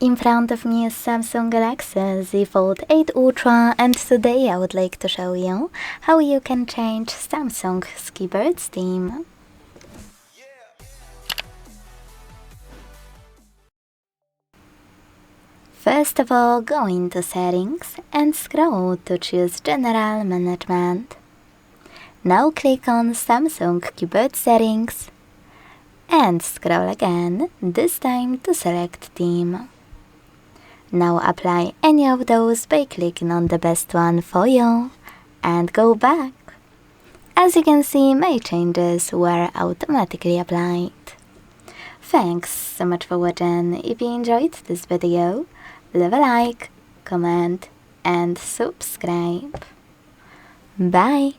In front of me is Samsung Galaxy Z Fold 8 Ultra, and today I would like to show you how you can change Samsung's keyboard theme. First of all, go into Settings and scroll to choose General Management. Now click on Samsung Keyboard Settings and scroll again, this time to select Theme. Now apply any of those by clicking on the best one for you and go back. As you can see, my changes were automatically applied. Thanks so much for watching. If you enjoyed this video, leave a like, comment and subscribe. Bye!